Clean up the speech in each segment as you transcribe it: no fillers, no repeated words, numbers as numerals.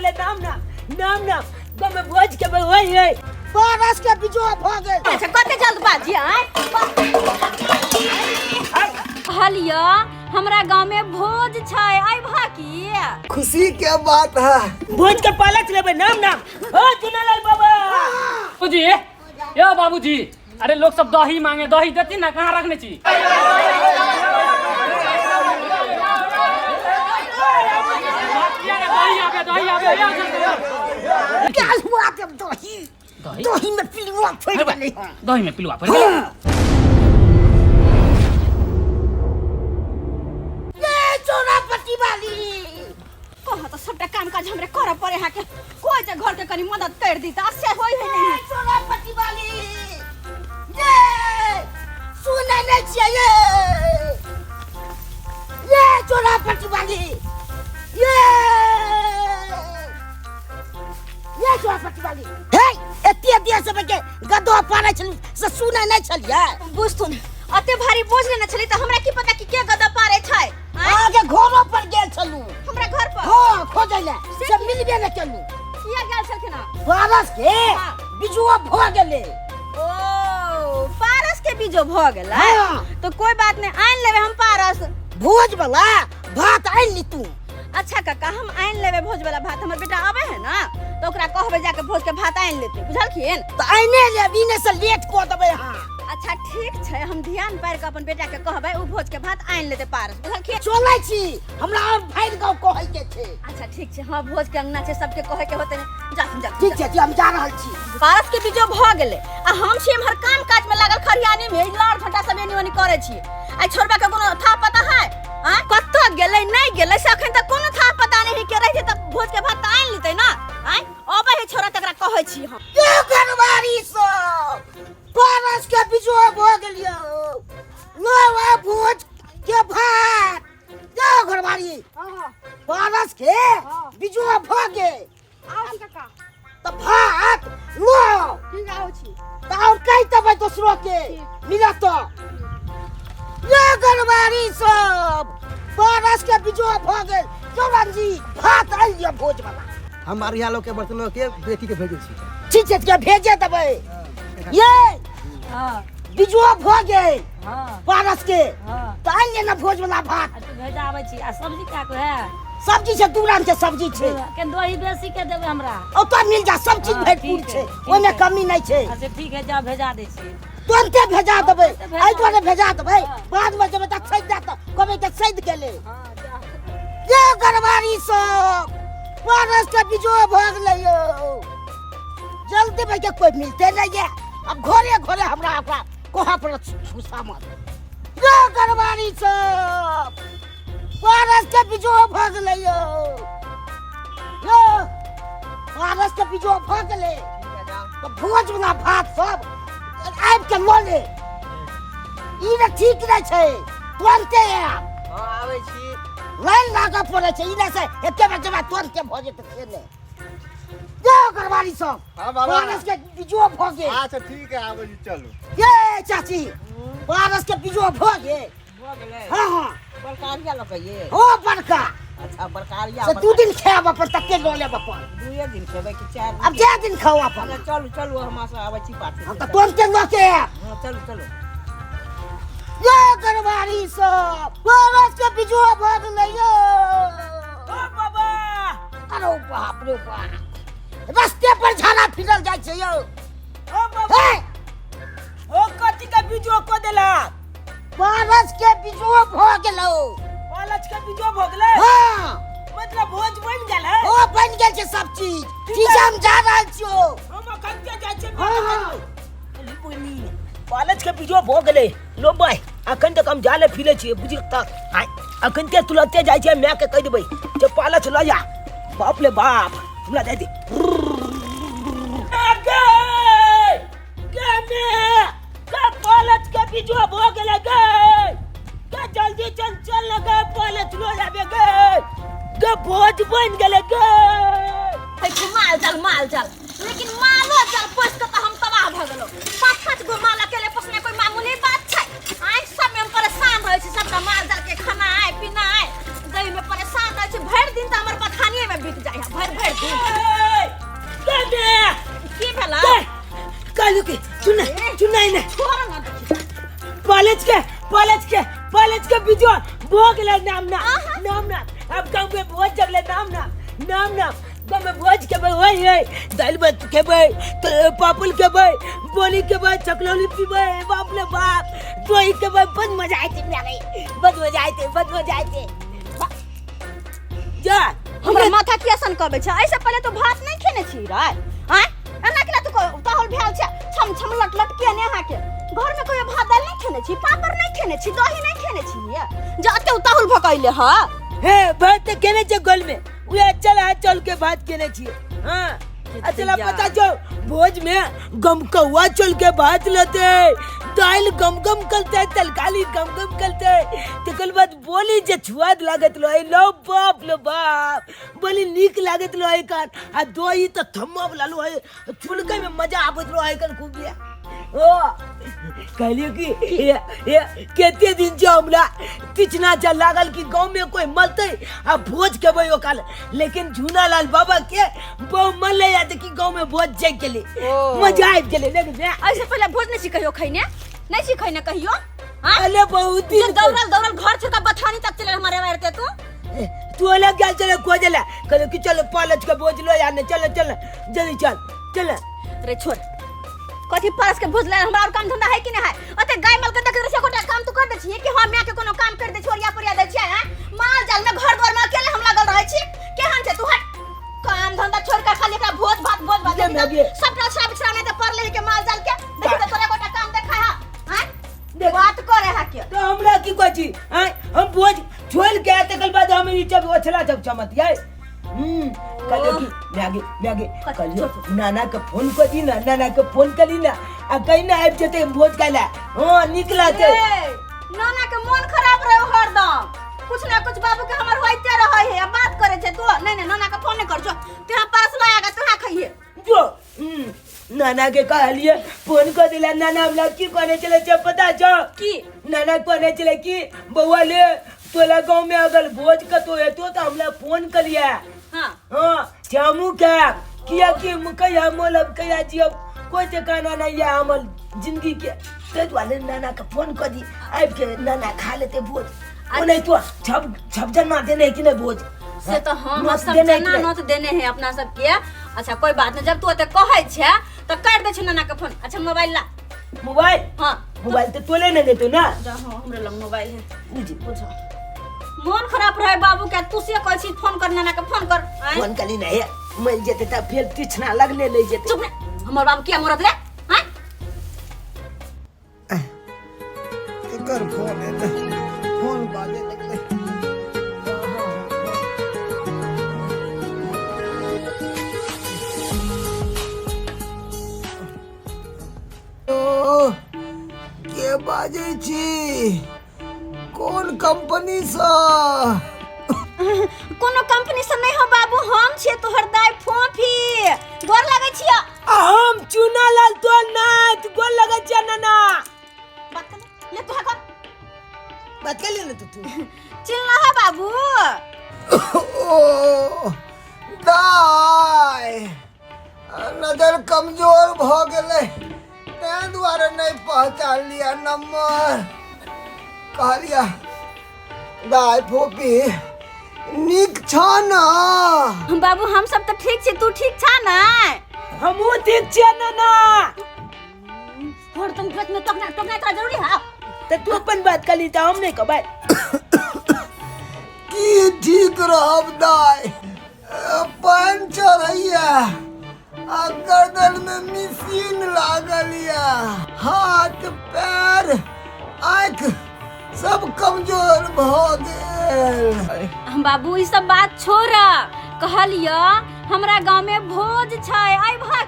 ले नाम ना नाम ना गम भोज के वही है पारस के बिजो भागे अच्छा कते जल्दबाजी है हलिया हमरा गांव में भोज छै आई भाकी खुशी के बात है भोज के पालक लेबे नाम ना ओ चुनालाल बाबा बाबूजी यो बाबूजी अरे लोग सब दही मांगे दही देती ना कहाँ रखने छी दही आवे क्या हुआ जब दही दही में पिलुआ फड़ गई दही में पिलुआ फड़ गई ये चोरापट्टी वाली कहा तो सबटा काम काज हमरे करऽ पड़े हा के कोई जे घर के कनी मदद कर दी त से होई है नहीं चोरापट्टी वाली ये सुने नहीं चाहिए ये चोरापट्टी वाली ये चोरापट्टी वाली हे एते दिया सब के गदो पारे छल से सुने नहीं छलिए बुझथुन अते भारी बोझ लेना छली त हमरा की पता कि के गदा पारे छै आगे घोरो पर गेल छलू हमरा घर पर हां खोजै ले से मिलबे न केलू किया गेल छलखिन पारस के बिजुआ भ गेले ओ पारस के बीजो भ गेलै हाँ। तो कोई बात नहीं आइन लेबे हम पारस भोज वाला भात आइन ली तू अच्छा काका हम आइन लेबे भोज वाला भात हमर बेटा आवे है ना तो ओकरा कहबे जाके भोज के भात आइन लेते बुझलखिन त आइने ले बिने से लेट को देबे हां अच्छा ठीक छै हम ध्यान पार के अपन बेटा के कहबे उ भोज के भात आइन लेते पारस बुझलखिन चलै छी हमरा और भाई गांव कहै के छै अच्छा ठीक छै हां भोज के अंगना छै सबके कहे के होते जा ठीक छै हम जा रहल छी पारस के बीजो भ गेले आ हम छी हमर काम काज में लागल खरियानी में लाड़ घंटा सब एनी ओनी करे छी आ छोरबा के कोनो था पता है हां कत गेलै नहीं गेलै से अखन तक कोनो था पता नहीं के रहि त भोज के भात आइन लेते ना आइ अबे है छोरा तकरा कहै छी हम के घरवारी सब पारस के बिजो भ गेलियो नवा भोज के भात के घरवारी पारस के बिजो भ गेल आओ काका त भात लो ठीक आओ छी त और कहि तबे दोसरो के मिला तो ये घरवारी सब पारस के बिजो भ गेल चौरन जी भात आइ लियो भोज वाला हमारे यहाँ लोग के बर्तन के बेटी के भेजे छी ठीक छै के भेजे देबै ये हां बिजो भ गेल हां पारस के हां त आइ लेना भोज वाला भात तो भेजाबै छी आ सब्जी का को है सब्जी छै दू रंग के सब्जी छै के दही बेसी के देबै हमरा ओतऽ मिल जा सब चीज भरपूर छै ओमे कमी नहीं छै अच्छा ठीक है जा भेजा दै छी तुरंते भेजा देबै आई दुआरे भेजा देबै बाद में जब तक सैद जात कबे तक सैद गेले ये गरबारी सब पारस के बिजो भ गेलै यो जल्दी में के कोई मिलते नहीं है अब घरे घरे हमरा अपना कोहा पर छुसा मत ये गरबारी सब पारस के बिजो भ गेलै यो पारस के बिजो भ गेलै तो भोज वाला भात सब आबि के लो ले ई न ठीक नहीं छै तुरंते आब हां आबै छी लाइन लागा पड़े छै ई न से एते में जब तुरंते भ जेतै से ने जो घरवाली सब हां बाबा पारस के बिजो भ गेल अच्छा ठीक है आबै छी चलू ये चाची पारस के बिजो भ गेल हां हां बरकारिया लगइए हो बड़का अच्छा बरकारिया से 2 दिन खाब अपन तके लो लेब अपन 2 दिन खेबै कि 4 अब जे दिन खाओ अपन चलू चलू हमरा से आबै छी पाछे हम त तुरंते लो के हां चलू चलू ये घरवाली सब पारस के बिजो भ गेलै यो ओ बाबा अरे बाप रे बाप रास्ते पर झाड़ा फिरल जाय छै यो ओ बाबा ओ कथि के बीजो को देला पारस के बिजो भ गेलो पालच के बीजो भ गेलै हां मतलब भोज बन गेल है ओ बन गेल छै सब चीज ठीक हम जा रहल छियो हम अखन के जाय छै हाँ। पालच के बीजो भ गेलै लो भाई अखन तक हम जाले फिले छियै बुझि तक आइ अखन ते तुलते जाय छै मैं के कह देबै जे पालच ल जा बाप रे बाप हमरा दे दे पालच के बीजो भ गेलै गे जल्दी चल चल गे पालच लो जाबे गे भोज बन गेलै गे माल चल लेकिन मालो चल पोस के हम तबाह भ गेलो 5-5 गो माल अकेले पोसने कोई मामूली बात छै आइ सब में परेशान रहै छै सबका माल जाल के खाना है पीना है दही में परेशान रहै छै भर दिन त हमर बथानिए में बीत जाय है भर दिन के चुना नहीं छोड़ ना देखी कॉलेज के बिजवा भोग ले नाम अब गांव में भोज जगले नाम गांव में भोज के भाई वही है दाल भात के भाई पापड़ के भाई बोली के भाई चकलौली पी भाई बाप रे बाप दोई के भाई बहुत मजा आई थी मेरे बहुत मजा आई थी जा हमरा माथा किया सन कहबे छ ऐसे पहले तो भात नहीं खेने छी रे हैं एना केला तो तहल भेल छ छम लट के ने हां के घर में कोई भात दाल नहीं खेने छी पापड़ नहीं खेने छी दही नहीं खेने छी जाते उताहुल भकैले ह हे भात केने छ गोल में उहे चल के भात केने छी हां अच्छा पता जो भोज में गमकौआ चल के भात लेते दाल गम करते तरकारी गम करते तकर बाद बोली जे छुआद लागत लो बाप बोली नीक लागत लो कान आ दोई त थम्मा लालो है छुलके में मजा आवत लो है कान खूब ओ कहलियो कि ये केते दिन जो हमरा तिचना जा लागल कि गांव में कोई मरते आ भोज के भयो काल लेकिन झूनालाल बाबा के बहु मन ले जाते कि गांव में भोज जाय के लिए मजा आ गेले लेकिन ऐसे पहले भोज नहीं सिखैयो खैने नहीं सिखैने कहियो हां अरे बहुत दिन दौड़ल घर छोड़ के बथानी तक चले हमारे मारते तू अलग गल चले खोजला कहले कि चल कॉलेज के भोज लो यार चल जल्दी चल रे छोड़ कथि परस के भोज ले हमरा और काम धंधा है कि नहीं है ओते गाय माल के देख रे से कोटा काम तो कर दे छी कि हम मैं के कोनो काम कर दे छोरिया परिया दे छी हैं माल जाल में घर द्वार में अकेले हम लागल रहे छी केहन छे तू हट काम धंधा छोड़ के खाली एकरा भोज भात सब रक्षा बिछरा में तो पर ले के माल जाल के देख तो तोरा कोटा काम देखा है हैं बात करे है के तो हमरा की कोची हैं हम भोज छोड़ के आते कल बाद हम नीचे ओछला चमत है कहलियो कि मैगे कहलियो नाना के फोन कर दी ना नाना के फोन करी ना आ कहीं ना आबि जते भोज खाला हां निकलाते नाना के मन खराब रहे हरदम कुछ ना कुछ बाबू के हमर होइते रहे है बात करे छे तू नहीं नाना के फोन कर जो तेरा पास लाएगा तोरा खइए जो नाना के कहलिए फोन कर दिला नाना हमरा की करे चले छ पता छ की नाना कोने चले कि बउआ ले तोला गांव में अगर भोज का तो हेतो तो हमरा फोन करिया हां जामू का किया कि मुकैया मोलब कया जी अब कोई ठिकाना नहीं है हमर जिंदगी के ते वाले नाना का फोन कर दी आब के नाना खा लेते भोज ओने तो छप जना देने कि नहीं भोज से तो हम सब जना नोट देने हैं अपना सब के अच्छा कोई बात नहीं जब तू ओते कहै छे तो कर दे छ नाना का फोन अच्छा मोबाइल ला मोबाइल हां मोबाइल तो तोले नहीं देतो ना जा हां हमरे लंग मोबाइल है जी बुझो मन खराब रहे बाबू के तू से कहै छी फोन कर नाना के फोन कर फोन कली नहीं मिल जेते त फिर तिछना लगले ले जेते चुप रे हमर बाबू क्या मरत रे हैं एकर फोन है फोन बाजे लगले ओ के बाजे छी कौन कंपनी सा कोनो कंपनी से नहीं हो बाबू हम छे तोहर दाई फोफी गोर लागै छिया हम चुनालाल तो नाथ गोल लगा छ नाना बात कर ले तू हक बात कर ले ना तू चिल्ला है बाबू ओ दाई नजर कमजोर भ गेले ते द्वारा नहीं पहचान लिया नंबर कहलिया दाई फोपी निक छ ना बाबू हम सब तो ठीक छे तू ठीक छ ना हमहु ठीक छ नाना और तुम पेट में टकना इतना जरूरी है त तू अपन बात कली त हम नहीं कहबै की ठीक रहब दाई पंचर हैया आ गर्दन में मशीन लागलिया हाथ पैर आँख सब कमजोर भ गेल बाबू ई सब बात छोड़ कहलियो हमरा गांव में भोज छै आई भा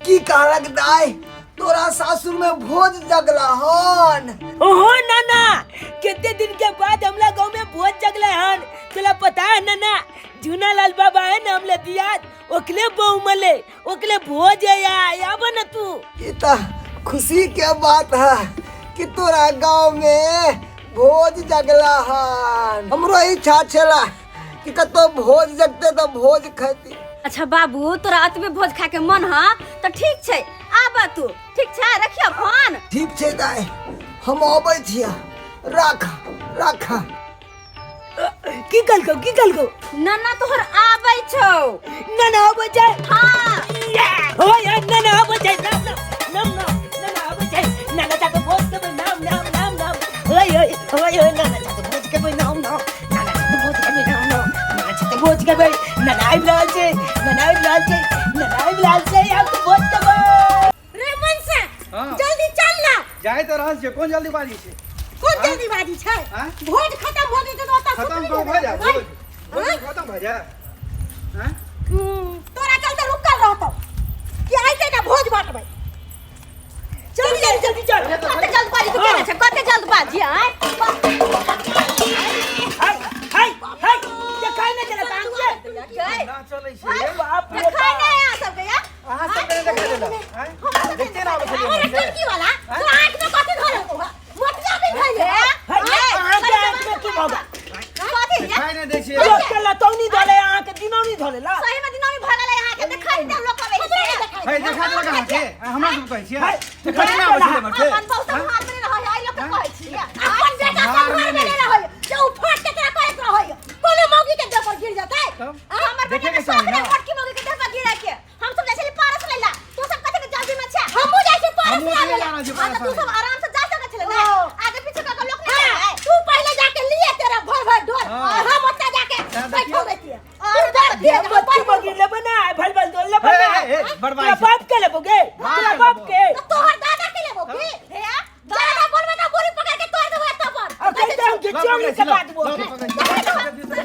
की कहलक दाई तोरा सासुर में भोज जगला हन ओहो नाना कितने दिन के बाद हमला गांव में भोज जगले हन तोला पता है नाना झूनालाल बाबा है ना हमले दिया ओकले बहु मले ओकले भोज है या बन तू ये तो खुशी के बात है कि तोरा गांव में भोज जगला हन हमरो इच्छा छला कि कतो भोज जगते तो भोज खाती अच्छा बाबू तोरा अतबे भोज खा के मन ह तो ठीक छै आबा तू ठीक छै रखियो फोन। ठीक छै दाई, हम अबै छियै। राख राख। की कलको नन्ना तोहर आबै छौ। नना आबै छै। हाँ हो यार नना आबै छै। नाम नना आबै छै। नना जाके भोज के नाम ओए नना जाके भोज के नाम नना जाके भोज के नाम नना जाके भोज के नना आइ रहल छै। आप भोज के रे मनसा हाँ। जल्दी चल ना। जाए तो रहल छै, कोन जल्दीबाजी छै? कौन जल्दीबाजी छै? हाँ? भोज खत्म हो जेतै तो ओतऽ खत्म सुतरी भऽ जाए, देबै। भोज खत्म भऽ जाए। हैं? तोरा चलते रुकल रहतौ कि आइते ना भोज बांटबै। जल्दी चल। कते जल्दबाजी तू केने छै? कते जल्दबाजी आय? हाय देखाई नहीं चला काम के। ना चलै छै। बाप रे देखाई बाप। नहीं आ सब या। अहाँ सब के देखा देला। हैं? देखते ना आबै छलियै अरे हमसे। टंकी वाला तोरा आंख में कथि धरल तू? मोतिया भी धइले। अहाँ के आंख में की भगा? कथि या? दिखाई नहीं दै छै। जो केला तौनी धले अहाँ के दिनौनी धलेला। सही में दिनों में भगल यहाँ के देखाई दे लोग कबे छै। है देखा देला कहाँ छै? हमरा सब कहै छियै। है, देखा ना आबै छलियै हमसे। अपन बहुत संभाल में रहै आई लोग के कहै छी। अपन बेटा भार संभाल में में नहीं। रहै जे उठाट के तोरा कहत रहै कोनो मौगी के देह पर गिर जातै। तब हमर देखे बेटा के के चाही ना। मोटकी मोगी के देह पर गिरा के हम सब जैसे पारस लेला तू सब कते के जल्दी में छै। हमहू जाय छै पारस हमहूँ ला ले लेला। जाना छै हां तू पारस सब आराम से जा सके छले ना। ओ। आगे पीछे का लोग नहीं हाँ, है। तू पहले जाके लिए तेरा भर डोर हाँ। और हम ओतऽ जाके हाँ, बैठो देखियो। बैठिए और डर दे बच्ची बगी ले बना भल दो ले बना। बड़बाई तेरा बाप के लेबोगे? तेरा बाप के? तो तोहर दादा के लेबो की हे दादा बोलबे ना बोरी पकड़ के तोड़ देबो एतऽ पर। और कहते हम कि चोरी से बात बोल।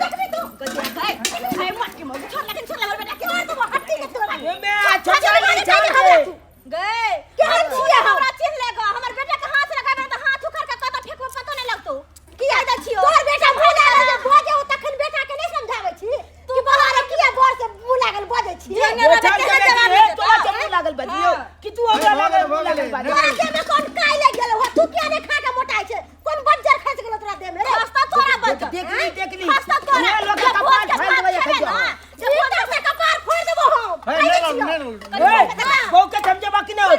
देखबी तू भाई मोटकी मोगी छोड़ लेकिन छोड़ ले बेटा तोड़ देबो हट्टी के तोड़ ये मैं छोटा नहीं चाहते। गए क्या छिए हम? हमरा चिन्ह लेगा हमर बेटा के हाथ लगाबे त हाथ उखड़ के कत फेंकबो पतो नहीं लगतो। किया दै छियो तोहर बेटा भूल गेल जे बजे ओ तखन बेटा के नहीं समझाबै छी कि बहारे किया बोर से भूल गेल बजे छी जेने वो छान के देखिए तोरा चप्पू लागल बजियो कि तू हमरा लागल बाजी। तोरा देह में कौन काई लग गेल हो तू किया नहीं खा के मोटाई छै कौन बज्जर खस गेल तोरा देह में रे रास्ता तोरा बच देख ली रास्ता तोरा ये लोग का कपाल फाड़ देबे ये खा सीधा से कपार फोड़ देबो हम है ले लो बहू के समझे बाकी नहीं हो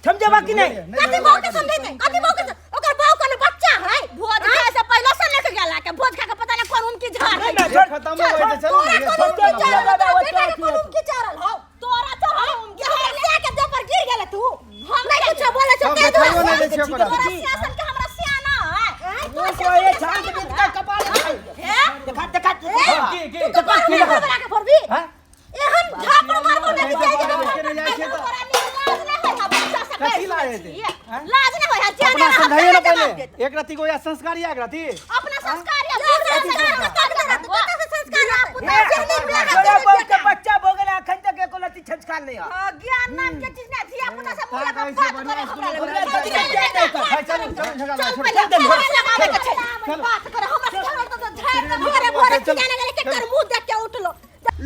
समझे बाकी नहीं। कथि बहु के समझेतै कथि बहु के ओकर बहु कोनो बच्चा है भोज खाए से पहले से लेके गेला के भोज खा के पता नहीं कौन उनकी झाड़ है। खत्म हो गई तो चलो तोरा ना, कोनो ये की खत्म हो चारल गया। बेटा के कोनो की चारल हो तोरा तो हम हमरा के देह पर गिर गेल तू हम नहीं कुछ बोले छौ सब के देखाइयो नहीं दै छै ओकरा। तोरा सियासन के हमरा सियाना है। वो कोई छान के बीच का कपाल देखा की कपार फोड़ देबो के फोड़बी हैं? एहन झापड़ मारबो नहीं जाय के नहीं जाय छै तो तोरा लाज नहीं है बच्चा से कथी लाज हेतै? हैं? लाज नहीं है जाने अपना समझाइए ना पहले। एक रति को या संस्कारी एक रति। अपना संस्कार या तोरा बहू के बच्चा भोगला अखन तक एको लती संस्कार नहीं है। ज्ञान नाम के चीज ना धिया पुता से का पूरा कहै बात छै करे बढ़िया हमरा स्कूल लगे। है चल झगड़ा चल छोड़ पहले दे। लगावे के छै बात करे हमरा चल तो झाड़ दे भोरे भोरे जाने गेले के कर मुंह देख के उठलो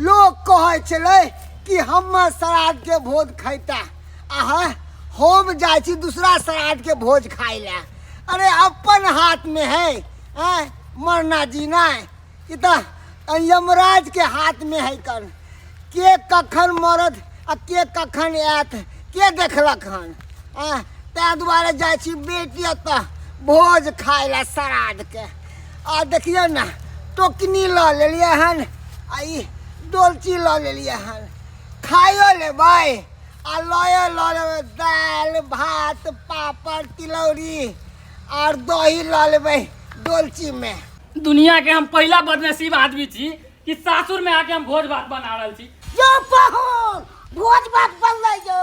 लोग कहै छलै कि हम श्राद्ध के भोज खैता आहा हम जाइ छी दूसरा श्राद्ध के भोज खाइ ले। अरे अपन हाथ में है मरना जीना ई तो यमराज के हाथ में है कन के कखन मरद आ के कखन आयत के देखलक हन। ताहि दुआरे जाइ छी बेटी एतऽ भोज खाइ ले श्राद्ध के। आ देखियौ ने टोकनी लऽ लेलियै हन आ ई डोलची लऽ लेलियै हन खाइयो लेबै आ लऽ लेबै दालि भात पापड़ तिलौरी और दही लऽ लेबै डोलची में। दुनिया के हम पहला बदनसीब आदमी छी कि सासुर में आके हम भोज भात बना रहल छी। जो पाहुन भोज भात बनलै जो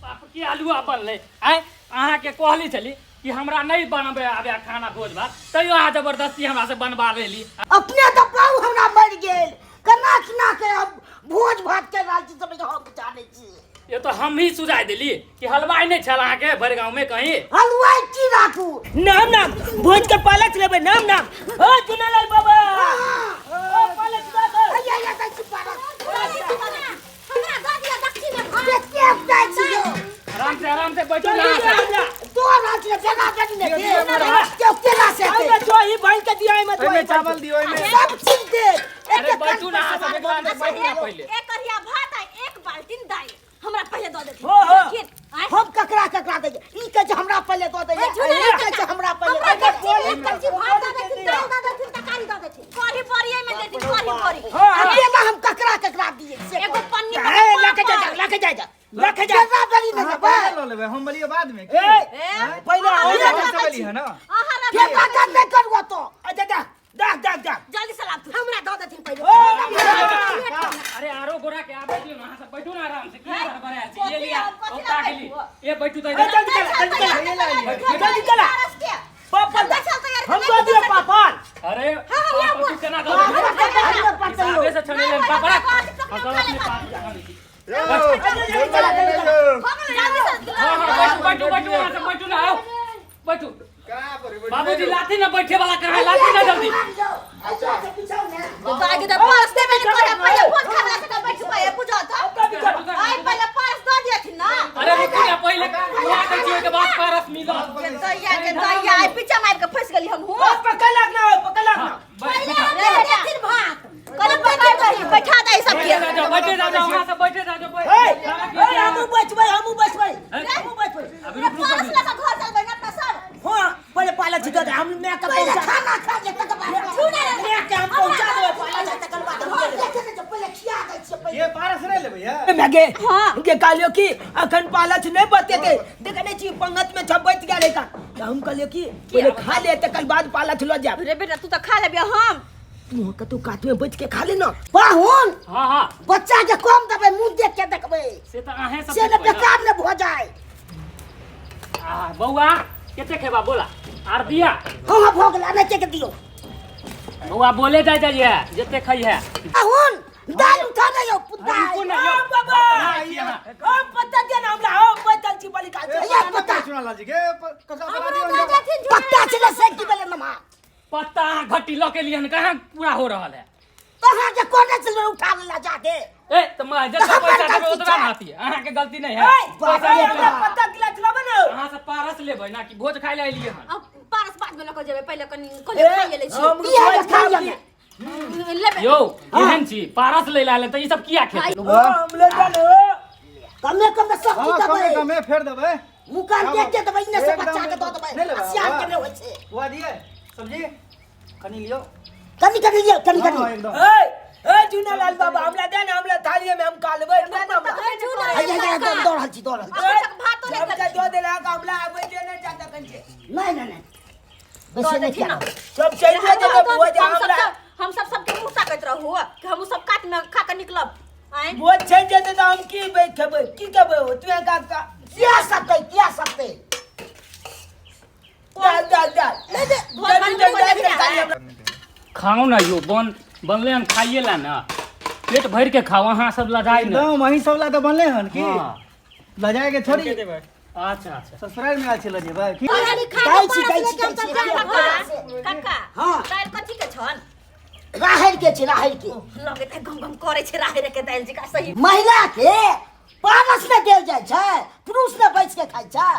बाप के आलूआ बनले आय अहाँ के कहली छली कि हमरा नहीं बनबे आबे खाना भोज भात तैयो अहाँ जबरदस्ती हमरा से बनवा लेली। अपने तो पाहु हमरा मर गेल कना खिना के अब भोज भात के राजी सब हम जाने छी ये तो हम ही सुझाव दिली कि हलवाई नहीं छल अहाँ के भर गाँव में कहीं। हलवाई की राखू नाम भोज के पालक लेबै नाम ओ चुनालाल बाबा ओ पालक दादा या दै छी पारा हमरा गादिया दक्षिण में खा के दै छी जो आराम से बैठो ना। तो रात में जगह जग ने के केला से अरे तो ही भाई के दिया में ओइमे चावल दियो ओइमे। सब चीज दे अरे बैठू ना सब एक लाइन बैठू ना पहले। एक करिया भात है एक बाल्टीन दाल हमरा पहले दो देती हो, हो। लेकिन आय हम ककरा ककरा देंगे ई के जे हमरा पहले दो देंगे ई के जे हमरा पहले हमरा दो कच्ची एक कच्ची भात दो देती दाल दो देती तरकारी दो देती कढ़ी परिये में देती कढ़ी परी देंगे हम ककरा ककरा दिए से एगो पन्नी में लेके जा लेके जा लेके जा ना बली नहीं हाँ, बे पहले लो लेबे हम बोलिए बाद में पहले हम से बोली है ना के का नहीं करवा तो अच्छा जा जा जल्दी से लाओ हमरा दो देती पहले अरे आरो गोरा के आबे दियो ना सब बैठू ना आराम से की बड़ा है ये लिया ओ तागली ये बैठू तो जल्दी चला पापा हम दो दिए पापा अरे पापा तू केना दो हिसाबे से छने ले पापा हम अपने पास जगह दी बैठू वहां से बैठू ना आओ बैठू बाबूजी लाठी ना बैठे वाला कहां लाठी ना जल्दी तो आगे तो पास दे मैंने करे पहले फोन करला से बैठ पाए पूजा तो आई पहले पास दो दिए थी ना अरे रुको ना पहले बुआ के जीव के बाद पारस मिलो के दैया आई पीछे मार के फंस गली हम हूं पकड़ लगना पहले ले फिर भात करे पकड़ कर बैठा दे सब के बैठे जाओ वहां से बैठे जाओ हम बचबै अभी रुक रुक पास लगा घर चल गए अपना सब हां पहले पाला छिटो दे हम मैं का पहुंचा खाना खा के तक मैं के हम पहुंचा दे पाला जा तक बाद पहले खिया दे से पहले ये पारस नहीं लेबे या मैगे के कालियो की अखन पालच नहीं बते थे देखने छी पंगत में छबैत गया रे का हम कहलियो की पहले खा ले तकर बाद पालच लो जा रे बेटा तू तो खा लेबे हम मुंह का तू काट में बच के खा लेना पाहुन हां बच्चा के कम देबे मुंह देख के देखबे से तो आहे सब से न बेकार न हो जाए बउआ केते खेबा बोला आर दिया हम भोगला नहीं के दियो बउआ बोले जाय जाय जते खई है पाहुन दाल उठा दे यो पुता रुको ना यो बाबा हम पता दे ना हमरा हम बचल छी बलि का ये पता सुना लाजी के कका बना दियो पत्ता चले से की बेले नमा पत्ता घटी ल के लिए कहां पूरा हो रहल है कहां के कोने से उठा ला जाके ए त मैं जब पैसा देबे ओतबा नाती अहाँ के गलती नहीं है पैसा हमरा पता गिलत ला बनो अहाँ से पारस लेबै ना कि भोज खाइ ले एलिए हन अब पारस बाद में लको जेबे पहले कनी कोले खाइ ले छी हम ये खा ले लेबे यो केहन छी पारस ले लाले त ई सब किया खेत हम ले जानो कमे कमे सब की हां कमे दबे कमे फेर देबे मुकान देख के दबे इने से बच्चा के दो दबे सियान के होय छे बुआ दिए सब्जी कनी लियो कनी कनी लियो कनी कनी हां एकदम ए जूनालाल बाबा हमरा दे ना हमरा थाली में हम खा लेबै ना ना ये दौड़ हल छी भात तो सब का दो देला का हमला आबै दे ना जाता कंचे नहीं नहीं नहीं वैसे नहीं क्या सब चल दे दे बुआ जा हमरा हम सब सबके मुंह ताकत रहू कि हम सब काट में खा के निकलब आए बुआ चल दे तो हम की बैठबै की करबै हो तू का क्या सकते खाओ ना यो बनले हन खाइए ला ना पेट भर के खाओ अहाँ सब लजाई ना एकदम वही सब ला तो बनले हन की हां लजाए के थोड़ी अच्छा अच्छा ससुराल में आल छल जेबे की गाय छी काका हां दाल कथी के छन राहर के छी राहर के लगे त गम गम करे छै राहर के दाल जी का सही महिला के पारस में देल जाय छै पुरुष में बैठ के खाय छै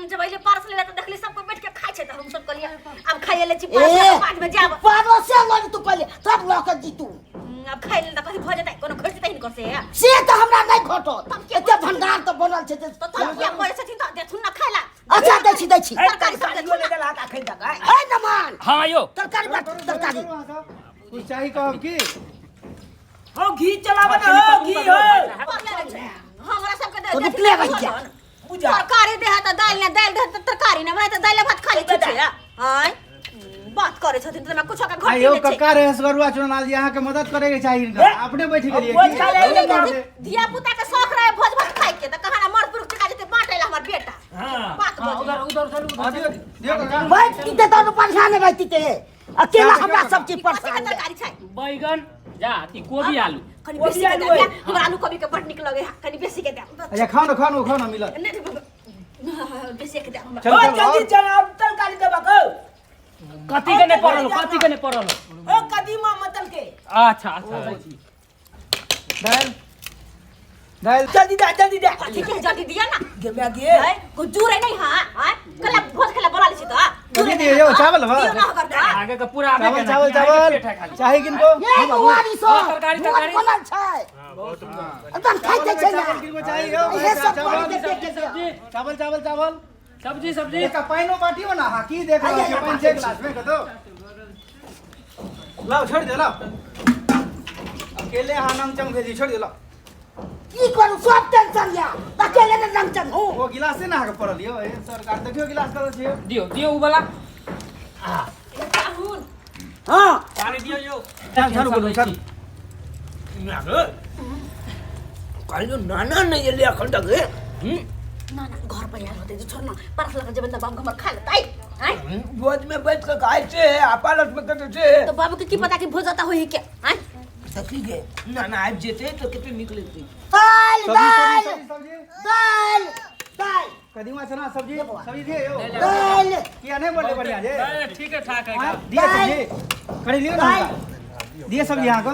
जब पहले पारस लेला त देखली सब कोई बैठ के खाय छै त हम सब कहलिए अब खाइए ले छी पारस बाद में जाब पारस से लड़ तू पहले तब लऽ के जीतू अब खाइ ले त कथी भ जेतै कोनो खर्च तै न करसे से तो हमरा नहीं घटो एते भंडार तो बनल छै तो तब क्या करे छथिन त देथुन न खाइला अच्छा दै छी तरकारी सब खालियो ले देला का खै दगा है नमान हां यो तरकारी बात तरकारी कुछ चाहिए कहब की हो घी चलाबे ना हो घी हो हमरा सबके तो दे निकले रह जा पूजा तरकारी दे त दाल ने दाल दे त तरकारी ने मैं त दाल भात खा लै छै हाय बात करे छथिन त मैं कुछ का घर आयो नहीं छै कक्का रहे सगरुआ चुनाल जी अहाँ के मदद करे के चाहिए इनका अपने बैठ गेलिए भोज खा ले धिया पुता के शौक रहे भोज भात खाए के त कहां मर पुरुष के जेते बांटे ला हमर बेटा हां बात बोल उधर चलू दियो दियो कक्का बैठ के तो परेशान रहती ते अकेला हमरा सब चीज कथी के परेशान तरकारी छै बैगन जा ती कोबी आलू कनी बेसी के दे हमरा आलू कभी के बड निक लगे कनी बेसी के दे अच्छा खाओ ना मिलत बेसी के दे हमरा चलो ओ चलो जल्दी चला तरकारी देबा को कथी के नहीं पड़ल ओ कदीमा मतल के अच्छा अच्छा दाल जल्दी दे कथी के जल्दी दिया ना गे मैं गे है कुछ दूर है नहीं हां हां कल भोज खेला बोला ली छी तो कभी दिए यो चावल बा दियो ना होकर दे आगे का पूरा आगे चावल के ना, चावल कि आगे चावल पेट है खाली। चाहे किनको ये गुवारी सो तरकारी, भोज तरकारी। बनल छै एकदम खाइते छै ना चावल किनको चाहिए यो ये सब चावल पानी के देख के सब्जी चावल चावल चावल सब्जी सब्जी एक पाइनो बाटियो ना हा की देख रहा है पाइन 6 गिलास में कतो लाओ छोड़ दे लाओ अकेले हानम चम भेजी छोड़ दे लाओ की करू सब टेंशन या अकेले ने रंगचन हूं वो गिलास से ना के पड़ल यो ए सरकार देखियो गिलास कर छियो दियो दियो उ वाला हां पानी दियो यो झाड़ू बोलो सर कालो नाना नहीं ये ले अखंड गे ना ना घर पर यार होते छोड़ ना परस लगा जब बाबू हमर खा लेताई हैं भोज में बैठ के खाए छे अपालट में करते छे तो बाबू के की पता कि भोज आता होई के हैं सखी गे नाना आज जेते तो कितने निकले थे दाल दाल सब्जी दाल दाल कदीमा चना सब्जी सब्जी दिए यो दाल किया नहीं बोले बढ़िया जे ठीक है ठाक है हाँ, दिए सब्जी कड़ी लियो ना दिए सब्जी यहाँ को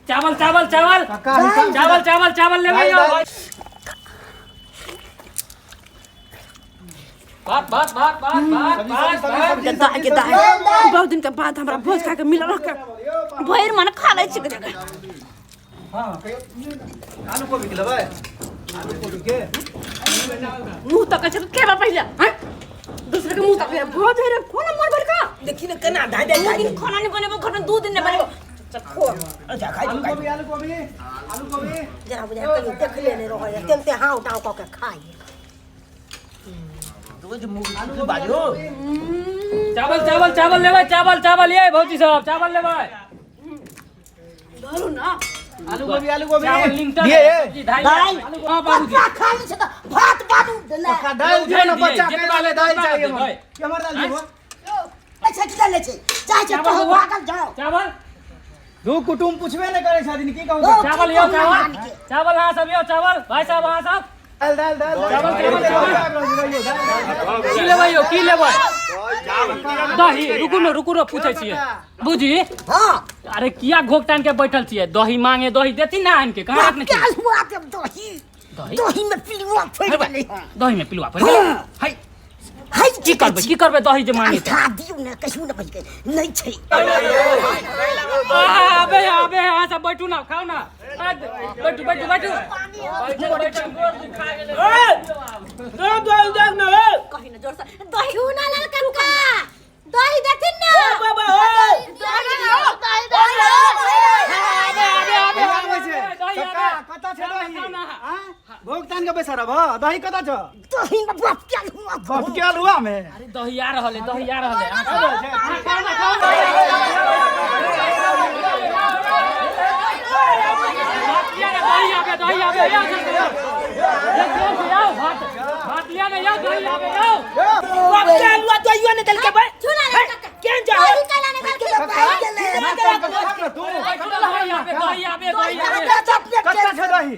चावल चावल चावल काका चावल चावल चावल ले भाई बात बात बात बात बात बात गद्दा के दा बहुत दिन के बाद हमरा भोज खा के मिलल रह के भैर मन खा ले छी के हाँ आलू को भी खिलावे आलू को भी के मुंह तक के केबा पहले हैं दूसरे के मुंह तक भोज है रे फोन मोर भर का देखी ना कना ढाई ढाई एक दिन खाना नहीं बनेबो घर में 2 दिन नहीं बनेबो चखो अच्छा खाई आलू तो को भी आलू को भी आलू को भी जरा बुझा के देख लेने रहो तेनते हां उठाओ क के खाई रोज मुंह बाजो चावल चावल चावल ले भाई चावल चावल ये भौजी साहब चावल ले भाई धरो ना आलू को भी आलू को भी चावल लिंटर दिए सब्जी ढाई दाल आलू हां बाबूजी बच्चा खाली छै त भात बानू देला पक्का दाल दिए ना दिए, बच्चा जितना के वाले दाल जितना चाहिए दे, हमें भाई। ये हमारा दाल दियो ऐसा किदा ले छै चाहे छै तो भागल जाओ चावल दो कुटुंब पूछबे न करे शादी की कहू चावल यो चावल चावल हां सब यो चावल भाई साहब हां साहब दाल दाल दाल की लेबै यो की लेबै दही रुकू न पूछै छियै बुझी हां अरे किया घोक टान के बैठल छियै दही मांगे दही देती ना आन के कहां रखने क्या छियै हुआ ते दही दही दही में पिलुआ फड़ गेलै दही में पिलुआ पड़ गेलै हाय हाय की करबै दही जे मांगे खा दियौ ना कछु न बच नहीं छै आबे आबे हां सब बैठू ना खाओ ना बैठू बैठू बैठू बैठू खा गेलै दो ना कहीं ना जोर से दही ना लाल कनका दही देथिन ना बाबा कता छ दही भोगतान के पैसा रह दही कता छ दही में बप्पा हुआ बफकेल हुआ में अरे दही आ रहले दही आ रहले दही आबे भात लिया ना यार दही आबे आओ बच्चा लुआ तो यो ने दल के भाई छुना ले कक्का केन जा दही काला ने दल के भाई गेले तू दही आबे कता छ दही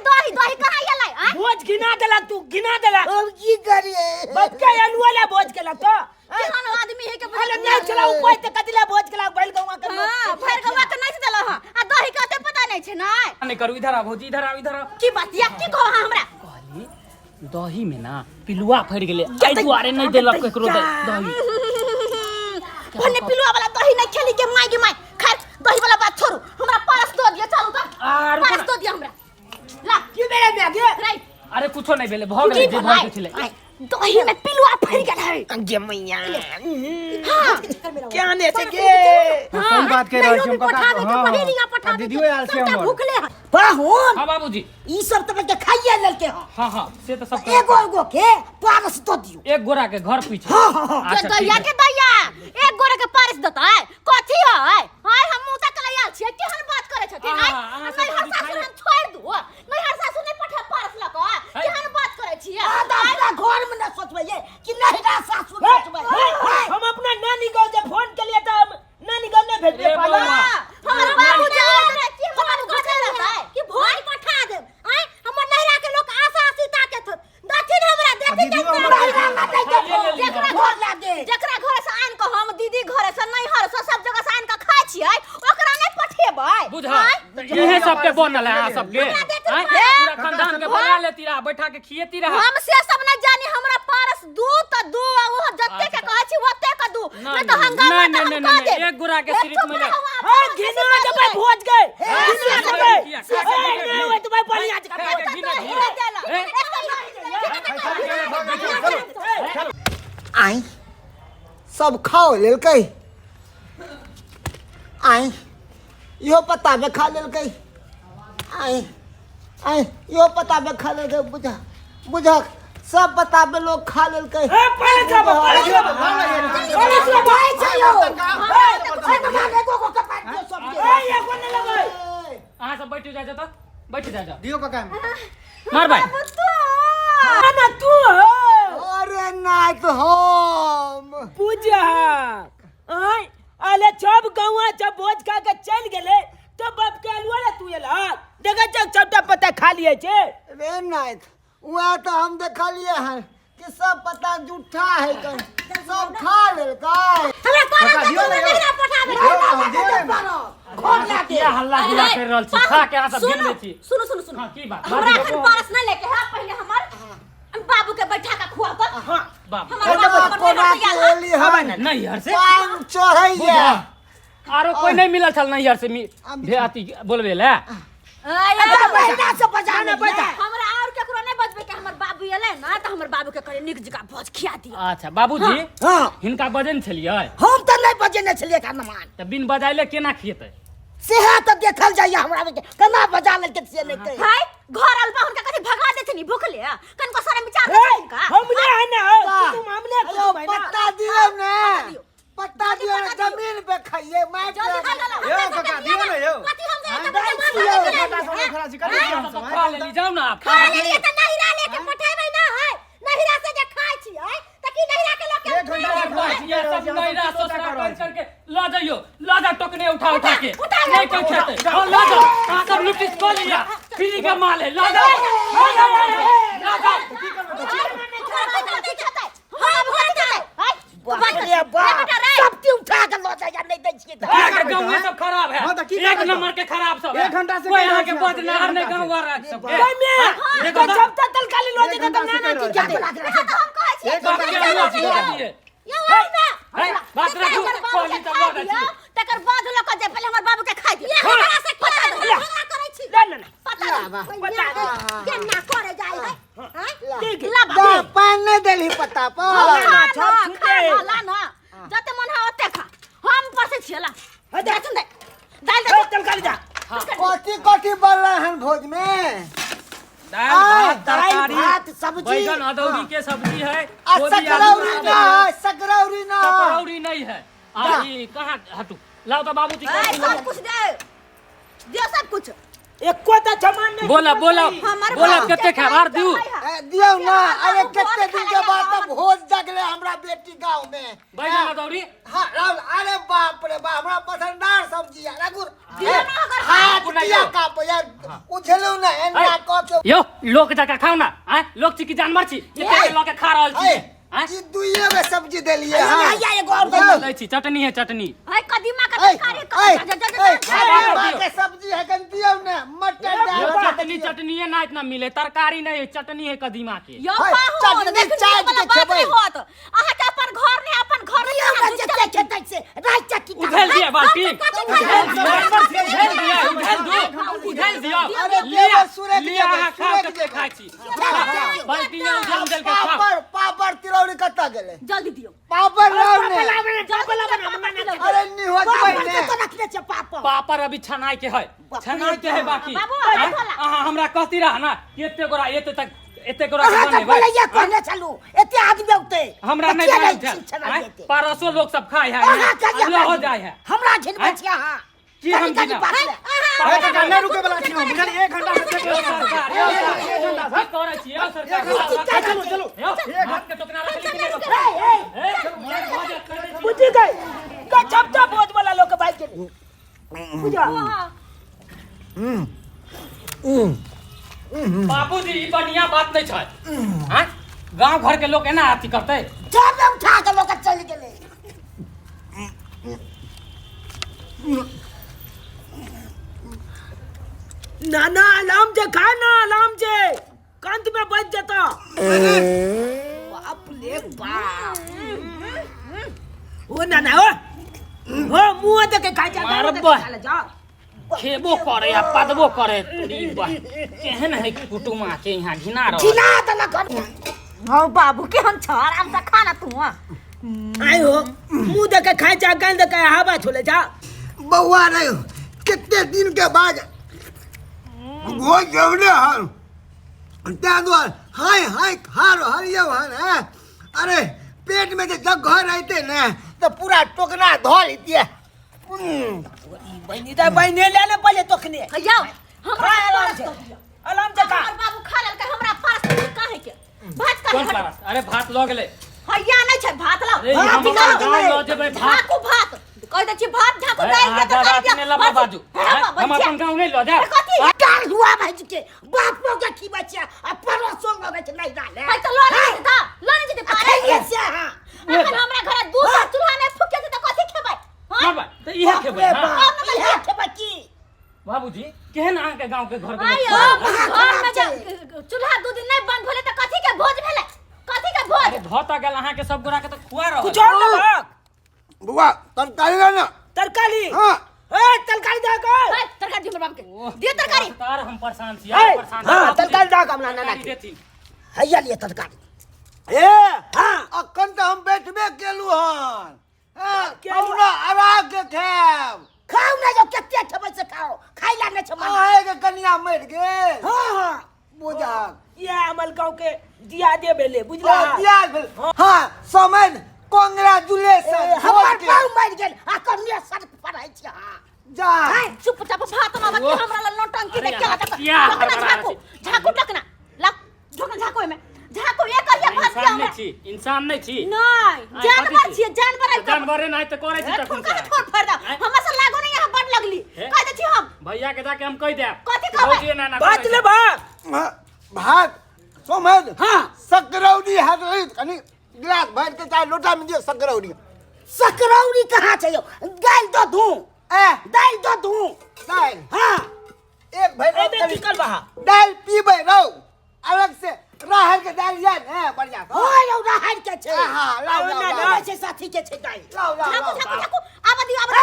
दही दही कहां गेलै हैं भोज गिना देला तू गिना देला अब की करिए बच्चा अलुआ भोज केला तो केहन आदमी है के अरे नहीं चला ऊपर ते कतिला भोज केला बैल गवा के हां भर गवा के नहीं देला हां आ दही का ते पता नहीं छै ना नहीं करू इधर आ भौजी इधर आ की बात या की कहो हमरा दही में ना पिलुआ फड़ गेले आई दुआरे नहीं देलक केकरो दही भन्ने पिलुआ वाला दही नहीं खेली के माई के माई खैर दही वाला बात छोड़ू हमरा पास दो दिया चलो तो आर पास दो दिया हमरा ला की बेरे में आगे राइट अरे कुछो नहीं भेले भ गेले जे भऽ गेले दही में पिलुआ फड़ गेल है अंगे मैया हां क्या ने से के सही बात कह रहल छी हम पठावे के पहेलियां कता पठावे दीदियो आयल छी हमर भूखले है पाहुन हां बाबूजी ई सब त के खाइए ललके हो हां से तो सब एगो एगो के पारस दो दियो एक गोरा के घर पीछे के दैया के दैया एक गोरे के पारिस देता है कथी है हाय हम मुंह तक लायल छी केहन बात करे छथिन हाय नहीं हर सासुर हम छोड़ दू नहीं हर सासुर नहीं पठा पारस लक केहन बात करे छी आधा घर में न सोचबे ये कि नहीं रा सासुर सोचबे हम अपना नानी गांव जे फोन के लिए तो हम नानी गांव ने भेजबे पाला हमार बाबू जान कि हमार घर रहता है कि भोज पठा दे आय हमर नहरा के लोग आशा सीता के दथिन हमरा देथिन घर लागे जकरा घर से आन के हम दीदी घर से नहीं हर से सब जगह से आन के खाइ छियै ओकरा नहीं पठेबै बुझा इहे सब के बनल है सबके पूरा खानदान के बना लेती रहा, बैठा के खिएती रहा। हम से सब न जानी, हमरा पारस दू त दू वो जत्ते के कहै छी ओते के दू, नहीं तो हंगामा त हम कह दे। एक गुरा के सिर्फ में ले। हां घिना जब भोज गए घिना जब नहीं हुए तो भाई बढ़िया आई सब खाओ लेलकै, आई इहो पता में खा लेलकै, आई आई इहो पता में खा लेलकै, बुझा बुझा सब पता में लोग खा लेलकै। पहले सब भाई चलो मारे को कपाट के सब ये कोन लगे अहाँ सब बैठ जा त बैठ जा। दियो काका मार भाई ना तू अरे नहीं तो हम पूजा आई अले सब गौवा जब भोज खा के चल गेले तो बाप के अलुआ रे तू एला देखा चक सबटा पता खा लिए छे। रे नहीं वहाँ तो हम देखा लिए हैं कि सब पता झूठा है, सब खा लेलकै। हमरा पारस दियो के ना, नहीं पठा दे खोल ला के क्या हल्ला गुल्ला कर रहल छी, खा के अहाँ सब गिन लै छी। सुनो सुनो सुनो, हां की बात हमरा अखन पारस नहीं लेके है, पहले हमर बाबू के बैठा के खुआ कर। हां बाप हमारा बाबू पर कोना नहीं के एली है नहीं यार से पान चढ़ैया आरो कोई नहीं मिलल छल नहीं यार से भेती बोलबे ले। महीना से बजाने बैठा हमरा और केकरो नहीं बजबे के हमर बाबू एले ना त हमर बाबू के करे निक जगह भोज खिया दिया। अच्छा बाबूजी हां हिनका बजन छलियै हम त नहीं बजेने छलिए का नमान त बिन बजाइले केना खिएतै? सेहा त देखल जाइए हमरा के केना बजा ले के से लेते हाय घर अलबा हुनका कथि भगा देथिनी भूखले कन को सारा विचार नहीं इनका। हमने है ना तुम हमने अयो पत्ता दियो ना, पत्ता दियो ना, जमीन पे खाइए मार जल्दी खा लो यो काका दियो ना यो कथि हम गए काका सब खरा छी कर अहाँ सब खा लेली जाऊ ना आप। खा लेलिए त नहिरा लेके पठेबै ना है, नहिरा से जे खाइ छी है त की नहिरा के लोग एक घंटा ये सब नैरा ससुरा कर ला जाइयो, ला जा टोकने उठा उठा के नहीं कोई खेते। हां ला जा, अहाँ सब लुटिस को लिया, फ्री का माल है, ला जा ला जा। सबती उठा के लो जाइए नहीं दै छिए के गांव में सब खराब है, हाँ तो की एक करबै? नंबर के खराब सब है। एक घंटा से कोई कह यहाँ के रहल छी बदनाम नहीं गांव वाला सब के। में देखो तो सब तल खाली लो दे तो ना की क्या हम कहै छी एक बाप घंटा के से हुआ दियो दिए यो है ना है बात रखू कोली सब लगा छी। तकर बाद लोग जे पहले हमर बाबू के खाइ दिया हमरा से पता हमरा करै छी ना ना पता केना करे जाई है ठीक है। ला पान नहीं देली पत्ता पर। ला ना जते मन है ओते खा, हम पसे छियला दे सुन दे दाल दे तल खाली जा कथी कथी बन रहा है भोज में? दाल भात दाल तरकारी भात सब्जी बैगन अदौरी के सब्जी है, आ गोभी आलू सकरौरी के ना है, सकरौरी ना है। सकरौरी नहीं है। आ ये कहाँ हटू लाओ तो बाबूजी ए को सब कुछ दे दियो सब कुछ। एको तो जमान नहीं बोला बोला हमर बोला बाबू कते के खबर दियो दियो ना, अरे कितने दिन के बाद तब भोज जगले हमरा बेटी गांव में। बैगन अदौरी हाँ राहुल, अरे बाप रे बाप, हमरा पसंददार सब्जी है रघुर। दियो ना अगर हाथ अपना दिया यो। का यार उछलू ना एना क के। यो लोग जाके खाओ ना, आ लोग छी की जानवर छी इतने लोग के खा रहल छी। आ ई दुइये में सब्जी देलिए हां। भैया एगो और दे लै छी चटनी है चटनी। है कदीमा का ए तरकारी मां के सब्जी है कन दियो ना, मटन यो दाल चटनी चटनी है ना इतना मिले, तरकारी नहीं है, चटनी है कदीमा के। यो है, पाहु चटनी देखिन चाट वाला के बात खेबै। नहीं होत। अहाँ के अपन घर ने अपन घर में हमरा जते खेतै से रात चक्की उधेल दिया बाल्टी उधेल दिया अरे लिया देवर सूरज लिया देवर, अहाँ खाओ सूरज के देवर। खाइ छी बाल्टी में उधेल उधेल के खाओ। पापड़ पापड़ तिलौरी कत्ता गेले? जल्दी दियो पापड़ लाओ ने। जल्दी अरे निहोज ने। तो रखने से पापा पापड़ अभी छनाई के है, छनाई के है बाकी। बाबू, हाँ? बोला। अहाँ हमरा कहती रहा ना कि एते गोरा एते तक एते गोरा अहाँ बने तक बोलैया कहने चलू एते आदमी औते हमरा नहीं मालूम था। परसों लोग सब खाए है, अगला हो जाए है। हमरा झिनबे छिया हां की हम कनी गिना? ए काका नहीं रुके वाला छी हम बुझल 1 घंटा से देख यो सरकार, यो सरकार, की करे छी? यो सरकार, चलो चलो यो, हाथ के टोकना रख ली कि नहीं रख? बुझी गई का चपटा भोज वाला लोग के भाई के बुझा बाबूजी ई बढ़िया बात नहीं छै। हां गांव घर के लोग एना अथी करते। जब उठा के लोग चल गेले नाना आराम से खा ना, आराम से कंत में बच जाता। बाप रे बाप। ओ नाना ओ मुंह दे के खा जा। मारबा खेबो करे आ पदबो करे तोरी बा केहन है कुटुमा के यहाँ घिना रह खिला देला कर हो बाबू के हम छ आराम से खाना तू आई हो मुंह दे के खा जा, गंद के हवा छोले जा। बउआ नहीं कितने दिन के बाद वो जवने हर त्यादवार हाय हाय हार हरिया है। अरे पेट में जब घर रहते ना तो पूरा टोकना धो लेती है। बहनी दा बहने ले ले पहले तोखने जाओ हमरा आराम से, आराम से खा। हमर बाबू खा लेल के हमरा पास काहे के भात कौन का पारस? अरे भात ल गेले। हैया नहीं छै भात लाओ अरे हम गाँव ल जेबै भात। झाकू भात कह दे छी भात झाकू अरे दाल के आधा रात में लबा बाजू। हम अपन गाँव नहीं ल जाए। कथी काल हुआ भाई के बापो के की बच्चा आ परोसो लगे छै नहीं डाले है तो लोन नहीं था लोन नहीं दे पारे खाइए से हां अखन हमरा घरे दूध चूल्हा में फूके त कथी खेबै हां भाई तो इहे खेबै। हां इहे के बच्ची बाबूजी केहन अहाँ के गाँव के घर के आयो घर में जब चूल्हा दू दिन नहीं बंद होले त कथी के भोज भेले कथी के भोज भत गेल अहाँ के सब गोरा के तो खुआ रह। कुछ और ले भाग। बुआ तरकारी ना तरकारी हाँ ए तरकारी दे के। तरकारी दे बाप के दे तरकारी तार हम परेशान छी ए, परेशान हाँ तरकारी दे के हमरा नाना के। देती हैया लिए तरकारी ए हाँ अखन तो हम बैठबे केलू हन हमरा अरा के खाब खाओ ना जो कत्ते ठबे से खाओ खाइला न छ मन आए के कन्या मर गेल। हां हां बुझा ये अमल गांव के दिया दे बेले बुझला। हाँ समझ कांग्रेचुलेशन हमर पाऊ मर गेल आ कन्या सर पढ़ाई छी हां जा चुपचाप भात ना बच्चे हमरा ल नौटंकी दे अरे क्या यार, क्या झाकू झाकू टकना ला झोकना झाकू में झाकू ये करिया भात के इंसान हमरा नहीं छी, इंसान नहीं छी। नहीं जानवर छी जानवर है जानवरे नहीं तो करे छी तखन से। ठोर फरदा हमरा से लागो नहीं यहाँ बड़ लगली कह दे छी हम भैया के जाके हम कह देब। कथी कहबै? भौजी नाना बात ले भाग। भात समझ हाँ सकरौड़ी हाथ रही कनी गिलास भर के चाहे लोटा में दियो सकरौड़ी सकरौड़ी कहां छै यो दाल दो दू ए दाल दो दू दाल हां एक भाई ए बे निकल बाहर। दाल पीबे रहो अलग से राहर के दाल याद है बढ़िया हो यो राहर के छै हां लाओ ना, लाओ ना, लाओ छै साथी के छै दाल लाओ झाकू लाओ झाकू झाकू आबा दियो आबा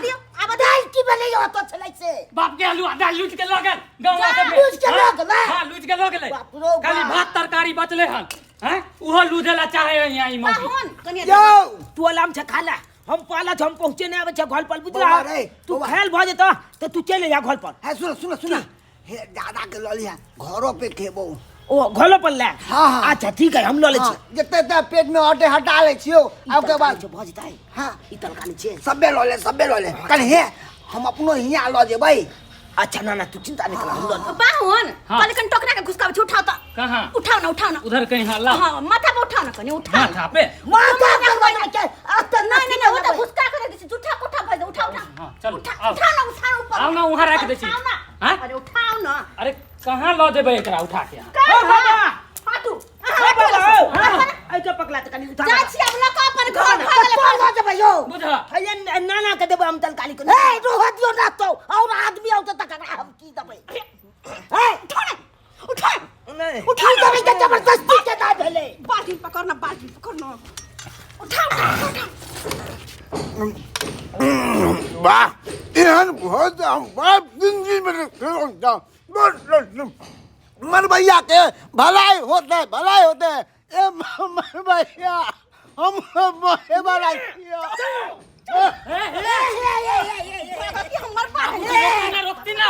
दियो अब दाल की बने यो तो छलै से बाप के आलू आधा लूट के लऽ गेल गाँव वाला में। लूट के लऽ गेलै? हां लूट के लऽ गेलै। बाप रो खाली बाप। भात तरकारी बचले हन हैं उहो लूटेला चाहे यहाँ ई मौगी। पाहुन कनिया यो तू आराम से खा ले। हम पाला हम पहुंचे नहीं आवे छ घर पर बुझला। बौआ रे, तू बौआ। खेल भ जेता तो तू चले जा घर पर। है सुन सुन सुन हे दादा के ललिया घरों पे खेबो ओ घलो पर ले। हाँ, हाँ। अच्छा ठीक है हम लो ले छी। जते ते पेट में हटे हटा ले छियो अब के बाद भ जेता है। हां ई तरकारी छै। सबे लो ले कल हे हम अपनो हिया लो जेबै। अच्छा ना ना तू चिंता नहीं कर हम लो। पाहुन हाँ। कल कन टोकरा के घुसकावे छी उठाओ त कहाँ उठाओ ना उधर कहीं हाला हां माथा पे उठाओ ना कनी उठाओ माथा पे। माथा पर बना के अब तो नहीं वो तो घुसका कर दे झूठा कोठा भर दे उठाओ हाँ, उठाओ चलो, उठाओ आओ। उठाओ ना ऊपर आओ ना, वहाँ रख दे छी। उठाओ ना हाँ? अरे उठाओ ना अरे कहाँ लऽ जेबै एकरा उठा के यहाँ? कहाँ बाबा। फाटू हां बाबा हां ऐ तो पकला त कनी उठा। जा छी अब लका अपन घर तो भागले तो हो जबै यो बुझा हैया नाना के देबो हम तरकारी को। ए रोह दियो ना तो और आदमी आउ त तकरा हम की दबै ए उठा नहीं उठा दबै के जबरदस्ती के ना भेले बाल्टी पकड़ना उठाओ वाह एहन बहुत हम बाप जिंदगी में खेलता मन भैया के भलाई होते ए मन भैया हम भलाई किया हमर पास ना रोकती ना।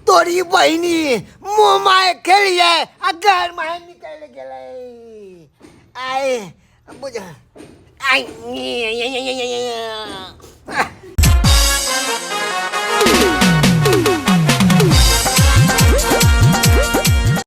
तोरी बहिनी मुँह माय खेलिए अगर माय निकल गेलै आए बुझ आई